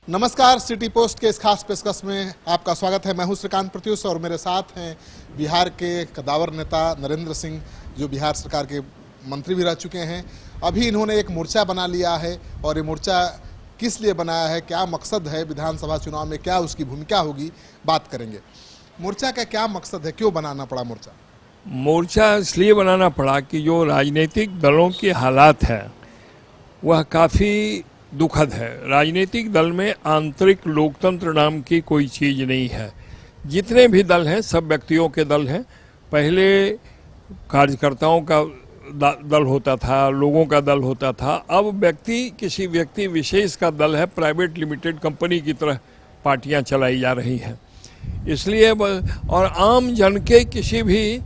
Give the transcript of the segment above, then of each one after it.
नमस्कार, city post के इस खास पेशकश में आपका स्वागत है। मैं हूं श्रीकांत प्रत्युष और मेरे साथ हैं बिहार के कदावर नेता नरेंद्र सिंह, जो बिहार सरकार के मंत्री भी रह चुके हैं। अभी इन्होंने एक मोर्चा बना लिया है और ये मोर्चा किस लिए बनाया है, क्या मकसद है, विधानसभा चुनाव में क्या उसकी भूमिका होगी, बात करेंगे। मोर्चा का क्या मकसद है, क्यों बनाना पड़ा मोर्चा? मोर्चा इसलिए बनाना पड़ा कि जो राजनीतिक दलों के हालात हैं वह काफ़ी दुखद है। राजनीतिक दल में आंतरिक लोकतंत्र नाम की कोई चीज़ नहीं है। जितने भी दल हैं सब व्यक्तियों के दल हैं। पहले कार्यकर्ताओं का दल होता था, लोगों का दल होता था। अब किसी व्यक्ति विशेष का दल है। प्राइवेट लिमिटेड कंपनी की तरह पार्टियां चलाई जा रही हैं। इसलिए और आम जन के किसी भी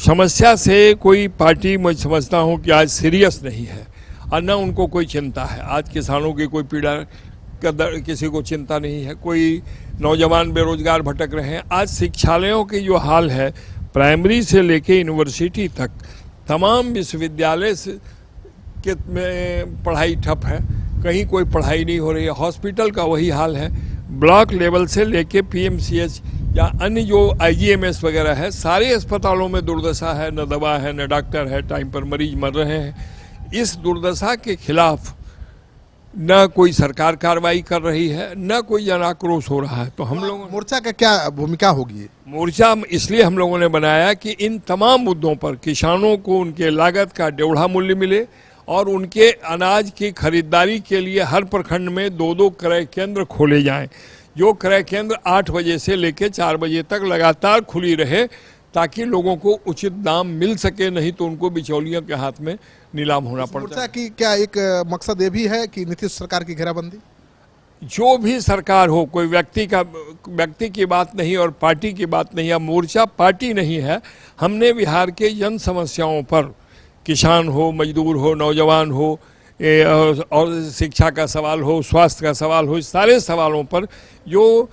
समस्या से कोई पार्टी, मैं समझता हूं कि आज सीरियस नहीं है और न उनको कोई चिंता है। आज किसानों की कोई पीड़ा का किसी को चिंता नहीं है। कोई नौजवान बेरोजगार भटक रहे हैं। आज शिक्षालयों की जो हाल है, प्राइमरी से लेके यूनिवर्सिटी तक तमाम विश्वविद्यालय के में पढ़ाई ठप है। कहीं कोई पढ़ाई नहीं हो रही है। हॉस्पिटल का वही हाल है। ब्लॉक लेवल से लेके पीएमसीएच या अन्य जो आईजीएमएस वगैरह है, सारे अस्पतालों में दुर्दशा है। न दवा है, न डॉक्टर है, टाइम पर मरीज मर रहे हैं। इस दुर्दशा के खिलाफ न कोई सरकार कार्रवाई कर रही है, न कोई जन आक्रोश हो रहा है। तो हम लोग मोर्चा का क्या भूमिका होगी? मोर्चा इसलिए हम लोगों ने बनाया कि इन तमाम मुद्दों पर किसानों को उनके लागत का डेढ़ा मूल्य मिले और उनके अनाज की खरीदारी के लिए हर प्रखंड में 2-2 क्रय केंद्र खोले जाएं। जो क्रय केंद्र 8 बजे से लेकर 4 बजे तक लगातार खुली रहे, ताकि लोगों को उचित दाम मिल सके। नहीं तो उनको बिचौलियों के हाथ में नीलाम होना पड़ता है। मोर्चा की क्या एक मकसद ये भी है कि नीतीश सरकार की घेराबंदी? जो भी सरकार हो, कोई व्यक्ति की बात नहीं और पार्टी की बात नहीं है। मोर्चा पार्टी नहीं है। हमने बिहार के जन समस्याओं पर, किसान हो, मजदूर हो, नौजवान हो, और शिक्षा का सवाल हो, स्वास्थ्य का सवाल हो, इस सारे सवालों पर जो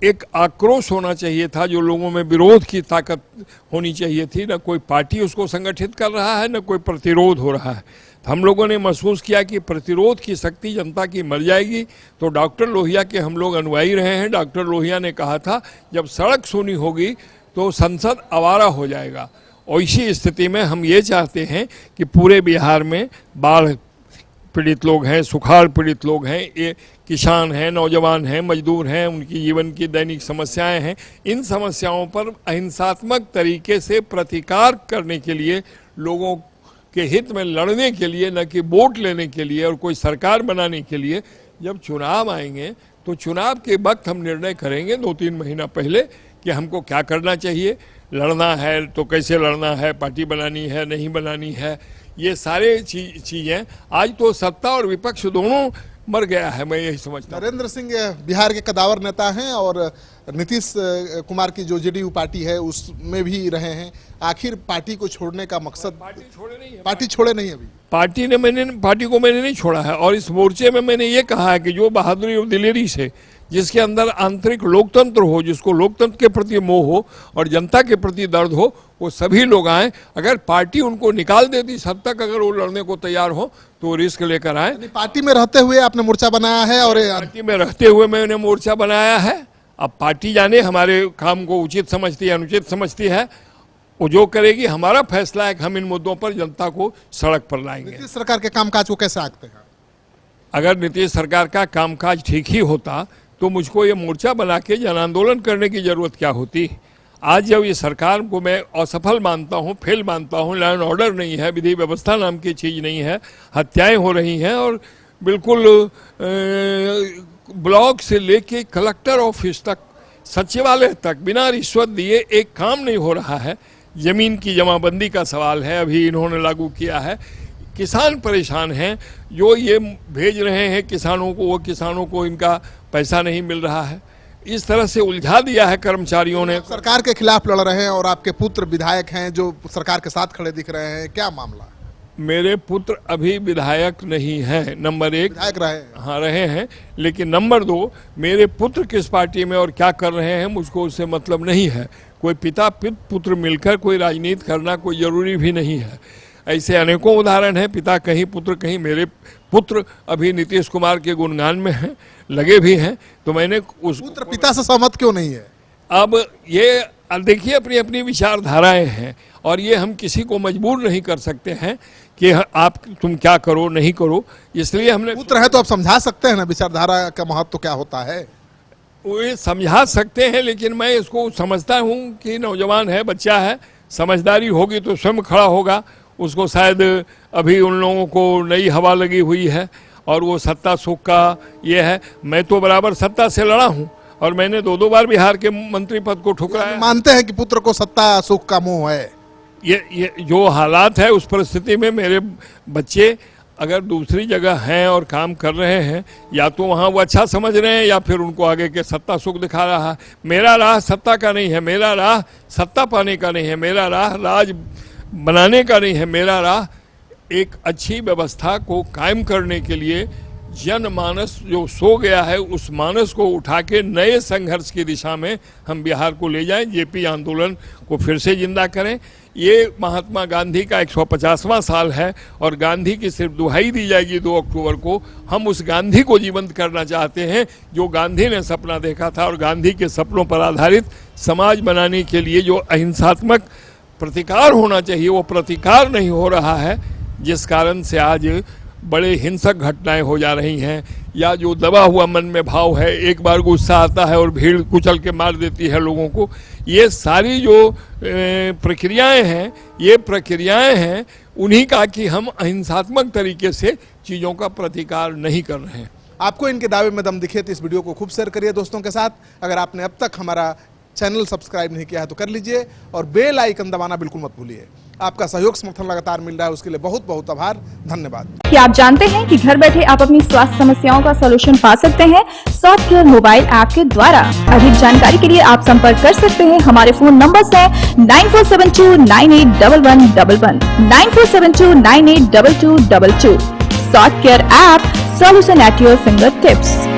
एक आक्रोश होना चाहिए था, जो लोगों में विरोध की ताकत होनी चाहिए थी, न कोई पार्टी उसको संगठित कर रहा है, न कोई प्रतिरोध हो रहा है। हम लोगों ने महसूस किया कि प्रतिरोध की शक्ति जनता की मर जाएगी। तो डॉक्टर लोहिया के हम लोग अनुयायी रहे हैं। डॉक्टर लोहिया ने कहा था, जब सड़क सूनी होगी तो संसद आवारा हो जाएगा। और इसी स्थिति में हम ये चाहते हैं कि पूरे बिहार में बाढ़ पीड़ित लोग हैं, सुखाड़ पीड़ित लोग हैं, ये किसान हैं, नौजवान हैं, मजदूर हैं, उनकी जीवन की दैनिक समस्याएं हैं। इन समस्याओं पर अहिंसात्मक तरीके से प्रतिकार करने के लिए, लोगों के हित में लड़ने के लिए, न कि वोट लेने के लिए और कोई सरकार बनाने के लिए। जब चुनाव आएंगे तो चुनाव के वक्त हम निर्णय करेंगे 2-3 महीना पहले कि हमको क्या करना चाहिए। लड़ना है तो कैसे लड़ना है, पार्टी बनानी है, नहीं बनानी है, ये सारे चीज़ें। आज तो सत्ता और विपक्ष दोनों मर गया है, मैं यही समझता हूँ। नरेंद्र सिंह बिहार के कदावर नेता हैं और नीतीश कुमार की जो जेडीयू पार्टी है उसमें भी रहे हैं। आखिर पार्टी को छोड़ने का मकसद? पार्टी छोड़े नहीं है। पार्टी छोड़े नहीं अभी? पार्टी को मैंने नहीं छोड़ा है। और इस मोर्चे में मैंने ये कहा है कि जो बहादुरी और दिलेरी से, जिसके अंदर आंतरिक लोकतंत्र हो, जिसको लोकतंत्र के प्रति मोह हो और जनता के प्रति दर्द हो, वो सभी लोग आए। अगर पार्टी उनको निकाल देती सब तक, अगर वो लड़ने को तैयार हो तो रिस्क लेकर आए। पार्टी में रहते हुए आपने मोर्चा बनाया है? और पार्टी में रहते हुए मैंने मोर्चा बनाया है। अब पार्टी जाने हमारे काम को उचित समझती है, अनुचित समझती है, वो जो करेगी। हमारा फैसला है कि हम इन मुद्दों पर जनता को सड़क पर लाएंगे। नीतीश सरकार के कामकाज को कैसे आंकते हैं? अगर नीतीश सरकार का कामकाज ठीक ही होता तो मुझको ये मोर्चा बना के जन आंदोलन करने की जरूरत क्या होती। आज जब ये सरकार को मैं असफल मानता हूँ, फेल मानता हूँ, लॉ एंड ऑर्डर नहीं है, विधि व्यवस्था नाम की चीज़ नहीं है, हत्याएं हो रही हैं और बिल्कुल ब्लॉक से लेके कलेक्टर ऑफिस तक, सचिवालय तक बिना रिश्वत दिए एक काम नहीं हो रहा है। ज़मीन की जमाबंदी का सवाल है, अभी इन्होंने लागू किया है। किसान परेशान हैं। जो ये भेज रहे हैं किसानों को, वो किसानों को इनका पैसा नहीं मिल रहा है। इस तरह से उलझा दिया है कर्मचारियों ने। सरकार के खिलाफ लड़ रहे हैं और आपके पुत्र विधायक हैं जो सरकार के साथ खड़े दिख रहे हैं, क्या मामला? मेरे पुत्र अभी विधायक नहीं है। नंबर 1 विधायक रहे? हाँ, रहे हैं। लेकिन नंबर 2, मेरे पुत्र किस पार्टी में और क्या कर रहे हैं मुझको उससे मतलब नहीं है। कोई पिता पुत्र मिलकर कोई राजनीति करना कोई जरूरी भी नहीं है। ऐसे अनेकों उदाहरण हैं। पिता कहीं पुत्र कहीं। मेरे पुत्र अभी नीतीश कुमार के गुणगान में हैं, लगे भी हैं। तो मैंने उस पुत्र पिता से सहमत क्यों नहीं है? अब ये देखिए, अपनी अपनी विचारधाराएं हैं और ये हम किसी को मजबूर नहीं कर सकते हैं कि आप तुम क्या करो नहीं करो। इसलिए हमने पुत्र है तो आप समझा सकते हैं ना विचारधारा का महत्व क्या होता है। वो ये समझा सकते हैं, लेकिन मैं इसको समझता हूँ कि नौजवान है, बच्चा है, समझदारी होगी तो स्वयं खड़ा होगा। उसको शायद अभी उन लोगों को नई हवा लगी हुई है और वो सत्ता सुख का ये है। मैं तो बराबर सत्ता से लड़ा हूँ और मैंने 2 बार बिहार के मंत्री पद को ठुकराया। मानते हैं कि पुत्र को सत्ता सुख का मोह है। ये जो हालात है उस परिस्थिति में मेरे बच्चे अगर दूसरी जगह हैं और काम कर रहे हैं, या तो वहाँ वो अच्छा समझ रहे हैं या फिर उनको आगे के सत्ता सुख दिखा रहा है। मेरा राह सत्ता का नहीं है, मेरा राह सत्ता पाने का नहीं है, मेरा राह राज बनाने का नहीं है। मेरा राह एक अच्छी व्यवस्था को कायम करने के लिए जनमानस जो सो गया है उस मानस को उठा के नए संघर्ष की दिशा में हम बिहार को ले जाएं, जेपी आंदोलन को फिर से जिंदा करें। ये महात्मा गांधी का 150वां साल है और गांधी की सिर्फ दुहाई दी जाएगी 2 अक्टूबर को। हम उस गांधी को जीवंत करना चाहते हैं जो गांधी ने सपना देखा था, और गांधी के सपनों पर आधारित समाज बनाने के लिए जो अहिंसात्मक प्रतिकार होना चाहिए वो प्रतिकार नहीं हो रहा है, जिस कारण से आज बड़े हिंसक घटनाएं हो जा रही हैं। या जो दबा हुआ मन में भाव है, एक बार गुस्सा आता है और भीड़ कुचल के मार देती है लोगों को। ये सारी जो प्रक्रियाएं हैं, ये प्रक्रियाएं हैं उन्हीं का कि हम अहिंसात्मक तरीके से चीज़ों का प्रतिकार नहीं कर रहे हैं। आपको इनके दावे में दम दिखे तो इस वीडियो को खूब शेयर करिए दोस्तों के साथ। अगर आपने अब तक हमारा चैनल सब्सक्राइब नहीं किया है तो कर लीजिए और बेल आइकन दबाना बिल्कुल मत भूलिए। आपका सहयोग समर्थन लगातार मिल रहा है, उसके लिए बहुत बहुत आभार, धन्यवाद। क्या आप जानते हैं कि घर बैठे आप अपनी स्वास्थ्य समस्याओं का सलूशन पा सकते हैं सॉफ्टकेयर मोबाइल ऐप के द्वारा। अधिक जानकारी के लिए आप संपर्क कर सकते हैं। हमारे फोन नंबर्स हैं 9472981111, 9472982222। Softcare app, solution at your finger tips.